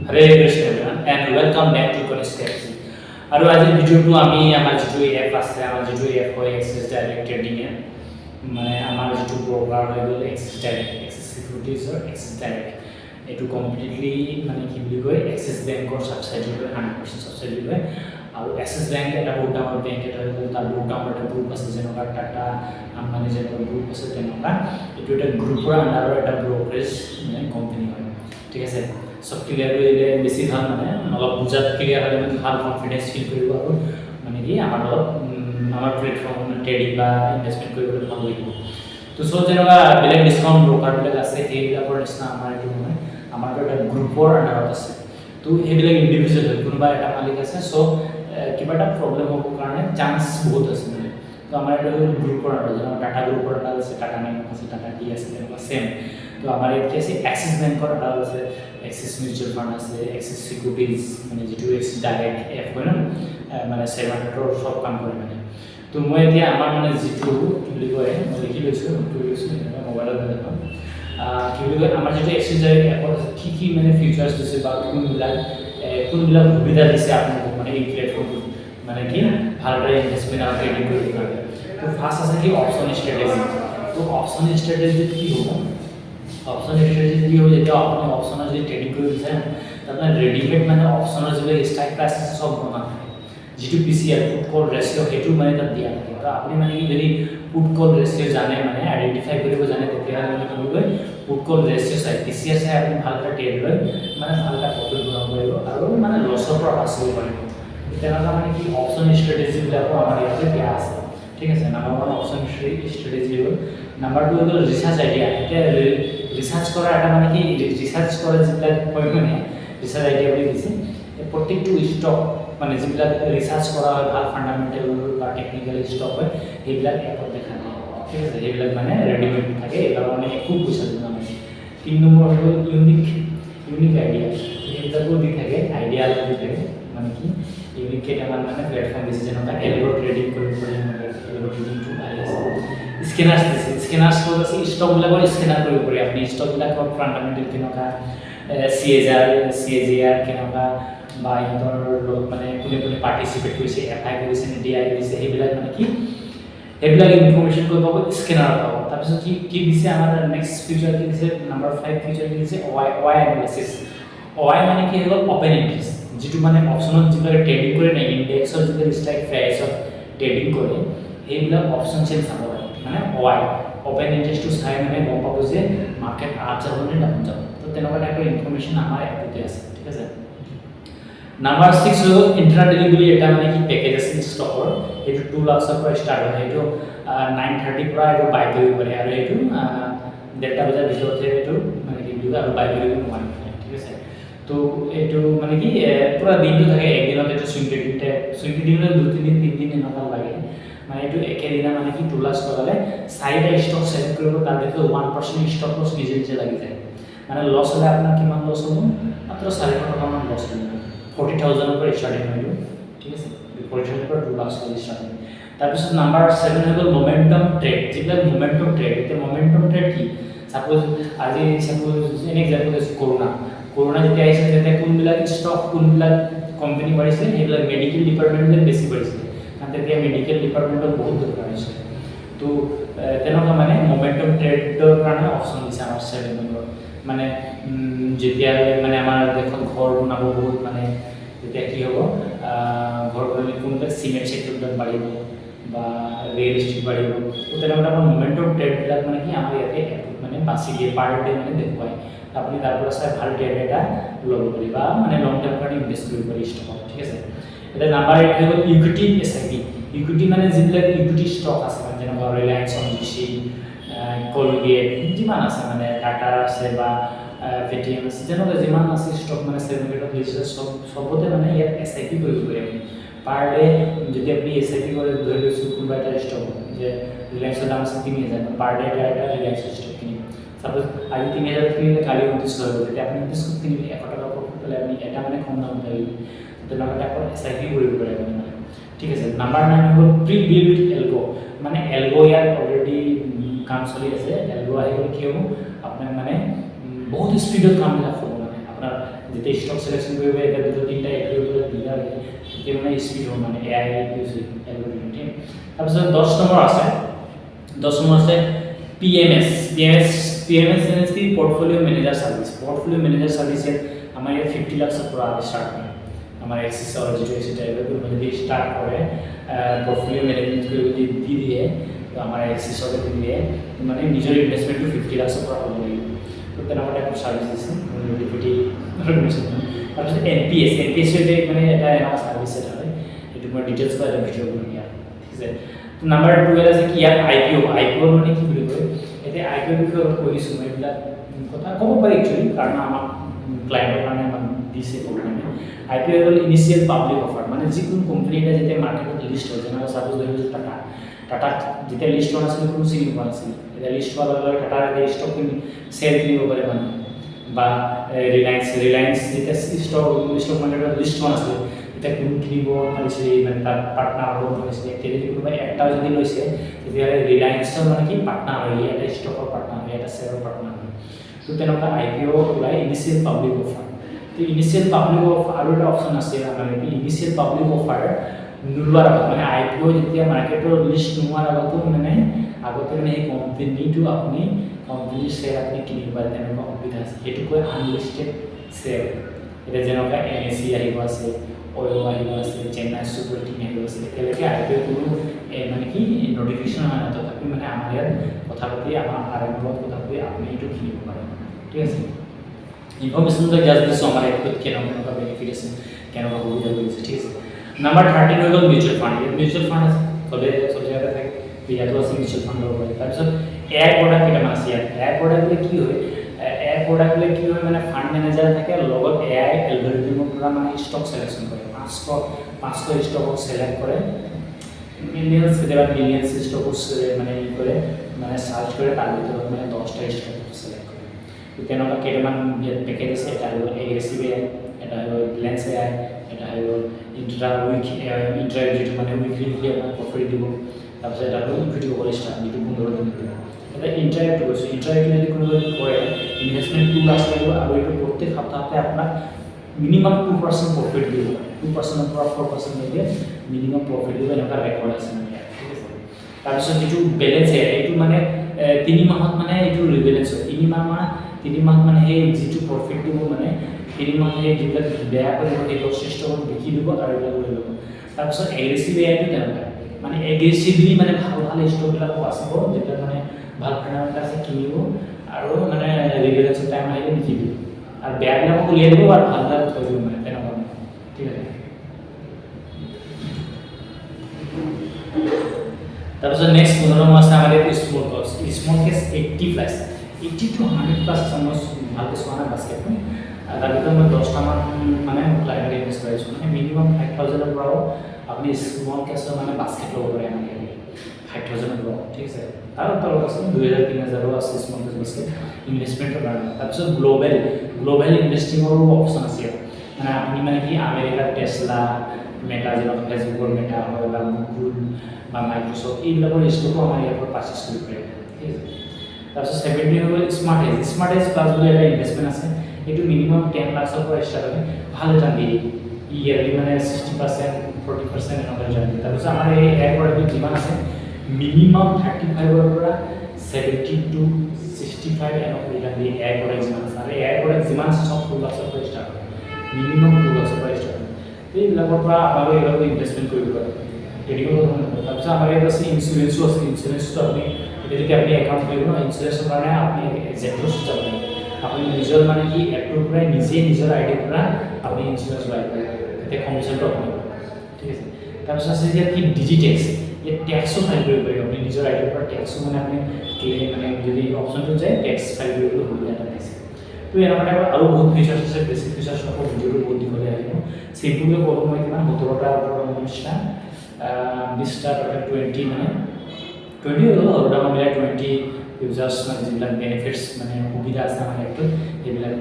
Hare Krishna everyone and welcome back to Conspiracy. আৰু আজি ভিডিঅ'টো আমি আমাৰ যিটো এপ আছে আমাৰ যিটো এপ হয় এক্সিছ ডাইৰেক্ট ট্ৰেডিং এপ মানে আমাৰ যিটো ব্ৰকাৰ হৈ গ'ল এক্সিছ ডাইৰেক্ট এক্সিছ চিকিউৰিটিজৰ এক্সিছ ডাইৰেক্ট এইটো কমপ্লিটলি মানে কি বুলি কয় এক্সিছ বেংকৰ ছাবচিডি হয় 100% ছাবচিডি হয় আৰু এক্সিছ বেংক এটা বহুত ডাঙৰ বেংক এটা হৈ গ'ল তাৰ বহুত ডাঙৰ এটা গ্ৰুপ আছে যেনেকুৱা টাটা আম্বানী যেনেকুৱা গ্ৰুপ আছে তেনেকুৱা এইটো এটা গ্ৰুপৰ আণ্ডাৰৰ এটা ব্ৰকাৰেজ মানে কোম্পানী হয় ঠিক আছে সব ক্লিয়াৰ কৰিলে বেছি ভাল মানে অলপ বুজাত ক্লিয়াৰ হ'লে মানে ভাল কনফিডেন্স ফিল কৰিব আৰু মানে কি আমাৰ প্লেটফৰ্ম ট্ৰেডিং বা ইনভেষ্টমেণ্ট কৰিবলৈ ভাল লাগিব তো সব যেনেকুৱা বেলেগ ডিছকাউণ্ট ব্ৰকাৰবিলাক আছে সেইবিলাকৰ নিচিনা আমাৰ এইটো নহয় আমাৰতো এটা গ্ৰুপৰ আণ্ডাৰত আছে তো সেইবিলাক ইণ্ডিভিজুৱেল হয় কোনোবা এটা মালিক আছে চ' কিবা এটা প্ৰব্লেম হ'ব কাৰণে চান্স বহুত আছে মানে তো আমাৰ এটা গ্ৰুপৰ আণ্ডাৰত যেনেকুৱা টাটা গ্ৰুপৰ আণ্ডাৰত আছে টাটা নেম আছে টাটা টি আছে তেনেকুৱা ছেম তো আমাৰ ইয়াতে আছে এক্সিছ বেংকৰ আণ্ডাৰত আছে এক্সিছ মিউচুৱেল ফাণ্ড আছে এক্সিছ চিকিউৰিটিজ মানে যিটো এক্সিছ ডাইৰেক্ট এপ হয় ন মানে ছেভাৰনেটৰ চব কাম কৰে মানে তো মই এতিয়া আমাৰ মানে যিটো কি বুলি কয় মই লিখি লৈছোঁ নোট কৰি লৈছোঁ মোবাইলত দেখাম কি বুলি কয় আমাৰ যিটো এক্সিছ ডাইৰেক্ট এপত আছে কি মানে ফিচাৰ্ছ দিছে বা কোনবিলাক সুবিধা দিছে আপোনালোকক মানে এই প্লেটফৰ্মটোত মানে কি ভালদৰে ইনভেষ্টমেণ্ট আৰু ট্ৰেডিং কৰিব কাৰণে তো ফাৰ্ষ্ট আছে কি অপশ্যন ষ্ট্ৰেটেজি তো অপশ্যন ষ্ট্ৰেটেজিত কি হ'ব অপশ্যন ষ্ট্ৰেটেজি কি হ'ব যেতিয়া আপুনি অপশ্যনৰ যদি ট্ৰেডিং কৰিব বিচাৰে আপোনাৰ ৰেডিমেড মানে অপশ্যনৰ যিবিলাক ষ্ট্ৰাইক প্ৰাইচ আছে চব বনা থাকে যিটো PCR পুট কল ৰেচিঅ' সেইটো মানে তাত দিয়া থাকে তো আপুনি মানে কি যদি পুট কল ৰেচিঅ' জানে মানে আইডেণ্টিফাই কৰিব জানে তেতিয়াহ'লে মানে কি কৰিব পুট কল ৰেচিঅ' চাই PCR চাই আপুনি ভালকৈ ট্ৰেড লৈ মানে ভালকৈ প্ৰফিট বনাব পাৰিব আৰু মানে লছৰ পৰা বাচিব পাৰিব তেনেকুৱা মানে কি অপশ্যন ষ্ট্ৰেটেজিবিলাকো আমাৰ ইয়াতে দিয়া আছে ঠিক আছে নাম্বাৰ ওৱান অপশ্যন ষ্ট্ৰেটেজি হ'ল নাম্বাৰ টু হ'ল ৰিচাৰ্চ আইডিয়া এতিয়া ৰিচাৰ্চ কৰা এটা মানে কি ৰিচাৰ্চ কৰা যিবিলাক হয় মানে ৰিচাৰ্চ আইডিয়া বুলি দিছে প্ৰত্যেকটো ষ্টক মানে যিবিলাক ৰিচাৰ্চ কৰা হয় ভাল ফাণ্ডামেণ্টেল বা টেকনিকেল ষ্টক হয় সেইবিলাক এপত দেখা যায় ঠিক আছে সেইবিলাক মানে ৰেডিমেড থাকে এইবিলাক মানে একো পইচা দিব নালাগে 3 নম্বৰ হ'ল ইউনিক আইডিয়া সেইবিলাকো দি থাকে আইডিয়া দি থাকে মানে কি ইউনিক কেইটামান মানে প্লেটফৰ্ম দিছে যেনেকুৱা এলগো ট্ৰেডিং কৰিব পাৰি এলগো ট্ৰেডিংটো আহি আছে স্কেনাৰ্ছ দিছে স্কেনাৰ্ছ ক'ত আছে ষ্টকবিলাকৰ স্কেনাৰ কৰিব পাৰি আপুনি ষ্টকবিলাকৰ ফাণ্ডামেণ্টেল কেনেকুৱা CAGR কেনেকুৱা বা ইহঁতৰ লগত মানে কোনে পাৰ্টিচিপেট কৰিছে FI কৰিছে নে DI কৰিছে সেইবিলাক মানে কি সেইবিলাক ইনফৰমেশ্যন কৰিব পাব স্কেনাৰত পাব তাৰপিছত কি দিছে আমাৰ নেক্সট ফিচাৰ কি দিছে নাম্বাৰ 5 ফিচাৰ কি দিছে OI এনালাইচিছ OI মানে কি হ'ল অপেন ইণ্টাৰেষ্ট যিটো মানে অপশ্যনত যিবিলাক ট্ৰেডিং কৰে নাই ইণ্ডেক্সৰ যিবিলাক ষ্ট্ৰাইক প্ৰাইচত ট্ৰেডিং কৰে সেইবিলাক অপশ্যন চেঞ্জ চাব লাগে মানে OI অপেন ইণ্টাৰেষ্টটো চাই মানে গম পাব যে মাৰ্কেট আপ যাব নে ডাউন যাব তো তেনেকুৱা টাইপৰ ইনফৰমেশ্যন আমাৰ এপতে আছে ঠিক আছে নাম্বাৰ 6 হ'ল ইন্ট্ৰাডে বুলি এটা মানে কি পেকেজ আছে ষ্টকৰ এইটো 2 লাখৰ পৰা ষ্টাৰ্ট হয় এইটো 9:30 পৰা এইটো বাই কৰিব পাৰে আৰু এইটো 1:30 বজাৰ ভিতৰত এইটো মানে কি দিব আৰু বাই কৰিব নোৱাৰে ঠিক আছে তো এইটো মানে কি পুৰা দিনটো থাকে একদিনত এইটো সুইং ট্ৰেডিংলৈ 2-3 দিন 3 দিন এনেকুৱা লাগে মানে এইটো একেদিনা মানে কি 2 লাখ লগালে 4টা ষ্টক চেলেক্ট কৰিব তাৰ ভিতৰত 1% ষ্টক লছ নিজে লাগি যায় মানে লছ হ'লে আপোনাৰ কিমান লছ হ'ব মাত্ৰ 400 টকামান লছ হ'ব 40,000 পৰা ষ্টাৰ্টিং হয় ঠিক আছে 40,000 পৰা 2 লাখ ষ্টাৰ্টিং তাৰপিছত নাম্বাৰ 7 হৈ গ'ল মোমেণ্টাম ট্ৰেড যিবিলাক মোমেণ্টাম ট্ৰেড এতিয়া মোমেণ্টাম ট্ৰেড কি সাপোজ আজি সাপোজ এন এক্সাম্পল আছে কৰোনা যেতিয়া আহিছিল তেতিয়া কোনবিলাক ষ্টক কোনবিলাক কোম্পানী বাঢ়িছিল সেইবিলাক মেডিকেল ডিপাৰ্টমেণ্টলৈ বেছি বাঢ়িছিল কাৰণ তেতিয়া মেডিকেল ডিপাৰ্টমেণ্টৰ বহুত দৰকাৰ হৈছিল তো তেনেকুৱা মানে মোমেণ্টাম ট্ৰেডৰ কাৰণে অপশ্যন দিছে আমাৰ 7 নম্বৰ মানে যেতিয়া মানে আমাৰ দেশত ঘৰ বনাব বহুত মানে তেতিয়া কি হ'ব ঘৰ বনালে কোনবিলাক চিমেণ্ট চেক্টৰবিলাক বাঢ়িব বা ৰিয়েল ইষ্টেট বাঢ়িব তো তেনেকুৱা আমাৰ মোমেণ্টাম ট্ৰেডবিলাক মানে কি আমাৰ ইয়াতে মানে বাছি দিয়ে পাৰ ডে মানে দেখুৱায় আপুনি তাৰ পৰা চাই ভাল ট্ৰেড এটা ল'ব পাৰি বা মানে লং টাৰ্ম কাৰণে ইনভেষ্ট কৰিব পাৰি ষ্টকত ঠিক আছে এতিয়া নাম্বাৰ 8 হৈ গ'ল ইকুইটি SIP ইকুইটি মানে যিবিলাক ইকুইটি ষ্টক আছে মানে যেনেকুৱা ৰিলায়েন্স অনজিচি কলগেট যিমান আছে মানে টাটা আছে বা পেটিএম আছে যেনেকুৱা যিমান আছে ষ্টক মানে চেভিংত লিষ্ট সবতে মানে ইয়াত SIP কৰিব পাৰি আপুনি পাৰ ডে যদি আপুনি SIP কৰে ধৰি লৈছোঁ কোনোবা এটা ষ্টক যে ৰিলায়েন্সৰ দাম আছে 3,000 পাৰ ডে এটা ৰিলায়েন্স ষ্টক কিনিম সাপোজ আজি 3,000 কিনিলে কালি 29 হ'ব তেতিয়া আপুনি 29 কিনিলে 100 টকা প্ৰফিট পালে আপুনি এটা মানে কম দাম পাইব তেনেকুৱা টাইপৰ SIP কৰিব পাৰে আপুনি মানে ঠিক আছে নাম্বাৰ 9 হ'ল প্ৰি বিল্ড এলগো মানে এলগো ইয়াত অলৰেডি কাম চলি আছে এলগো আহিলে কি হ'ব আপোনাৰ মানে বহুত স্পীডত কামবিলাক হ'ব মানে আপোনাৰ যেতিয়া ষ্টক সিলেকশন কৰিব এটা দুটা তিনটা এগ্ৰি কৰি দিলা তেতিয়া মানে স্পিড হ'ব মানে এআই ইউজ এলগৰিথম ঠিক তাৰপিছত 10 নম্বৰ আছে 10 নম্বৰ আছে PMS means की पोर्टफोलियो मैनेजर सर्विस हमारे 50 लाख से पूरा स्टार्ट है हमारे एक्सिस और जो एक्सिस टाइप है मतलब स्टार्ट करे पोर्टफोलियो मैनेजमेंट को दी दिए तो हमारे एक्सिस और दी दिए तो मैंने निजर इन्वेस्टमेंट टू 50 लाख से पूरा हो गई तो तेरा टाइप ऑफ सर्विसेस है लिक्विडिटी ऑर्गेनाइजेशन और एनपीएस ये मैंने এটা এটা সার্ভিস এটা হয় এটা মই ডিটেইলস বা ভিডিও বনাই দিয়া ঠিক আছে তো নাম্বার 2 আছে কি ইয়াৰ আইপিও মানে কি বুলি কয় এতে আইপিও বিষয়ে কৈছো মই এটা কথা ক'ব পাৰি একচুয়ালি কাৰণ আমাৰ ক্লায়েন্টৰ কাৰণে আমাক দিছে প্ৰগ্ৰামে আইপিও হ'ল ইনিশিয়াল পাবলিক অফাৰ মানে যিকোনো কোম্পানী এটা যেতিয়া মাৰ্কেটত লিষ্ট হয় যেনে সাপোজ ধৰি টাটা যেতিয়া লিষ্ট হোৱা নাছিল কোনো চিনি পোৱা নাছিল এতিয়া লিষ্ট হোৱাৰ লগে লগে টাটাৰ এটা ষ্টক কিনি চেল কৰিব পাৰে মানে বা ৰিলায়েন্স যেতিয়া ষ্টক মাৰ্কেটত লিষ্ট হোৱা নাছিল এটা কোন কিনিব পাৰিছে মানে তাৰ পাৰ্টনাৰ হ'ব পাৰিছে তেতিয়া কোনোবা একটা যদি লৈছে তেতিয়াহ'লে ৰিলায়েন্সৰ মানে কি পাৰ্টনাৰ হয় এটা ষ্টকৰ পাৰ্টনাৰ হয় এটা শ্বেয়াৰৰ পাৰ্টনাৰ হয় তো তেনেকুৱা আইপিও ওলাই ইনিশিয়েল পাব্লিক অফাৰ তো ইনিশিয়েল পাব্লিক অফাৰ আৰু এটা অপশ্যন আছে আমাৰ ইনিশিয়েল পাব্লিক অফাৰ নোলোৱাৰ আগত মানে আইপিও যেতিয়া মাৰ্কেটৰ লিষ্ট নোহোৱাৰ আগতো মানে আগতে মানে এই কোম্পানীটো আপুনি কোম্পানীৰ শ্বেয়াৰ আপুনি কিনিব পাৰে তেনেকুৱা সুবিধা আছে সেইটো কয় আনলিষ্টেড শ্বেয়াৰ এটা যেনেকুৱা এনএসি আহিব আছে ওয়ো আহিব আছে চেন্নাই ছুপাৰ কিং আহিব আছে এতিয়ালৈকে আইপিও কোনো মানে কি নটিফিকেশ্যন অহা নাই তথাপি মানে আমাৰ ইয়াত কথা পাতি আমাৰ আৰম্ভত কথা পাতি আপুনি এইটো কিনিব পাৰে ঠিক আছে ইনফৰমেশ্যনটো জাষ্ট দিছোঁ আমাৰ এপটোত কেনেকুৱা বেনিফিট আছে কেনেকুৱা সুবিধা কৰিছে ঠিক আছে নাম্বার 13 হৈ গ'ল মিউচুয়াল ফান্ড আছে চবে জায়গা থাকে ইয়াতো আছে মিউচুয়াল ফান্ড ল'ব পাৰে তাৰপিছত এয়াৰ প্ৰডাক্ট কেইটামান আছে ইয়াত এয়াৰ প্ৰডাক্টলে কি হয় মানে ফান্ড মেনেজাৰ থাকে লগত এআই এলগৰিথমৰ পৰা মানে ষ্টক সিলেকশন কৰে 500 ষ্টকক সিলেক্ট কৰে মিলিয়নস কেতিয়াবা মিলিয়নস ষ্টকস মানে ই কৰে মানে সাৰ্চ কৰে তাৰ ভিতৰত মানে 10টা ষ্টক সিলেক্ট কৰে তো তেনেকুৱা কেইটামান পেকেজ আছে এটা হ'ল এগ্ৰেছিভ এআই এটা হ'ল ব্লেন্স এআই এটা হ'ল ইন্ট্ৰা যিটো মানে উইকলি আপোনাক প্ৰফিট দিব তাৰপিছত এটা হ'ল ইকুইটি পলিচি যিটো 15 দিন দিব এটা ইন্টাৰেক্ট কৈছোঁ ইন্টাৰেক্ট যদি কোনোবা কৰে ইনভেষ্টমেণ্ট 2 লাখ লাগিব আৰু এইটো প্ৰত্যেক সপ্তাহতে আপোনাক মিনিমাম 2% প্ৰফিট দিব 2% পৰা 4% লৈকে মিনিমাম প্ৰফিট দিব এনেকুৱা ৰেকৰ্ড আছে মানে ঠিক আছে তাৰপিছত যিটো বেলেঞ্চ এইটো মানে 3 মাহত মানে এইটো ৰিবেলেঞ্চ হয় 3 মাহ মানে সেই যিটো প্ৰফিট দিব মানে 3 মাহ সেই যিবিলাক বেয়া কৰিব সেই সিস্টেমত বিকি দিব আৰু এটা লৈ ল'ব তাৰপিছত এগ্ৰেছিভ এআইটো তেনেকুৱা মানে এগ্ৰেছিভলি মানে ভাল ষ্টকবিলাক বাচিব যেটা মানে ভাল ফাইনান্স আছে কিনিব আৰু মানে ৰিবেলেঞ্চৰ টাইম আহিলে বিকি দিব আৰ ব্যাগবিলাকক উলিয়াই দিব আৰ ভালটা থৈ দিব মানে তেনেকুৱা ঠিক আছে তাৰপিছত নেক্সট 15 মাস আছে আমাৰ small case 80 plus 80 to 100 plus সময় ভালকে সোনা বাস্কেট তাৰ ভিতৰত মই 10টা মান মানে ক্লায়েন্ট ইনভেষ্ট কৰিছো মানে মিনিমাম 5000 এৰ পৰাও আপনি স্মল কেসৰ মানে বাস্কেট ল'ব পাৰে মানে 5000 এৰ পৰাও ঠিক আছে তাৰ তলত আছে 2000-3000 আছে স্মল কেস বাস্কেট ইনভেষ্টমেন্টৰ কাৰণে তাৰপিছত গ্লোবাল ইনভেষ্টিঙৰ অপশ্যন আছে মানে আপুনি মানে কি আমেৰিকাৰ টেসলা মেটা যেনেকৈ ফেচবুকৰ মেটা হয় বা গুগল বা মাইক্ৰ'ছফ্ট এইবিলাকৰ ষ্টকো আমাৰ ইয়াৰ পৰা পাৰ্চেছ কৰিব পাৰে ঠিক আছে তাৰপিছত 70 হ'ল স্মাৰ্ট এজ প্লাছ বুলি এটা ইনভেষ্টমেণ্ট আছে এইটো মিনিমাম 10 লাখৰ পৰা ষ্টাৰ্ট হয় ভাল এটা দিয়ে ইয়াৰলি মানে 60% 40% এনেকুৱা যায় তাৰপিছত আমাৰ এই এয়াৰ প্ৰডাক্ট যিমান আছে মিনিমাম 35 ৰ পৰা 70 to 65 এনেকুৱা এটা দিয়ে এয়াৰ প্ৰডাক্ট যিমান আছে আৰু এয়াৰ প্ৰডাক্ট যিমান আছে সব 2 লাখৰ পৰা ষ্টাৰ্ট হয় মিনিমাম 2 লাখৰ পৰা ষ্টাৰ্ট হয় এইবিলাকৰ পৰা আপোনালোকে এইবিলাকত ইনভেষ্টমেণ্ট কৰিব পাৰে টেলিকম তাৰপিছত আমাৰ ইয়াত আছে ইঞ্চুৰেঞ্চো আছে ইঞ্চুৰেঞ্চটো আপুনি যদি আপনি একাউণ্ট কৰিব ন ইঞ্চুৰেঞ্চৰ কাৰণে আপুনি জেট্ৰছ যাব আপুনি নিজৰ মানে কি এপটোৰ পৰা নিজে নিজৰ আইডিৰ পৰা আপুনি ইঞ্চুৰেঞ্চ বাই পাৰে তেতিয়া কমিশ্যনটো আপুনি ঠিক আছে তাৰপিছত আছে যে কি ডিজিটেক্স এই ট্যাক্সও ফাইল কৰিব পাৰিব আপুনি নিজৰ আইডিৰ পৰা ট্যাক্সও মানে আপুনি মানে যদি অপশ্যনটো যায় ট্যাক্স ফাইল কৰিবলৈ সুবিধা এটা দিছে তো এনেকুৱা টাইপৰ আৰু বহুত ফিচাৰ্ছ আছে বেছিক ফিচাৰ্ছ হ'ব ভিডিঅ'টো বহুত দীঘলীয়া আহিব চিম্পুলকৈ ক'লোঁ মই কিমান 17টা নিচিনা 20টা 20 মানে 20 হ'ল আৰু এটা মিলাই 20 ইউজাৰ্ছ মানে যিবিলাক বেনিফিটছ মানে সুবিধা আছে আমাৰ এপটোত সেইবিলাক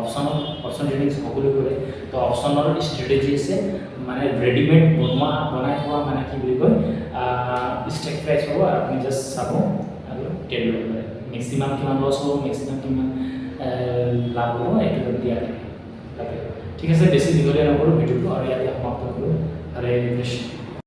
অপশ্যন ৰেটিংছ সকলো কৰে তো অপশ্যনৰ ষ্ট্ৰেটেজি আছে মানে ৰেডিমেড বনাই থোৱা মানে কি বুলি কয় ষ্টেক প্ৰাইচ হ'ব আৰু আপুনি জাষ্ট চাব আৰু ট্ৰেড কৰিব পাৰে মেক্সিমাম কিমান লছ হ'ব মেক্সিমাম কিমান লাভ হ'ব এইটো দিয়া থাকে ঠিক আছে, বেছি দীঘলীয়া নকৰোঁ ভিডিঅ'টো আৰু ইয়াতে সমাপ্ত কৰোঁ। হৰে কৃষ্ণ।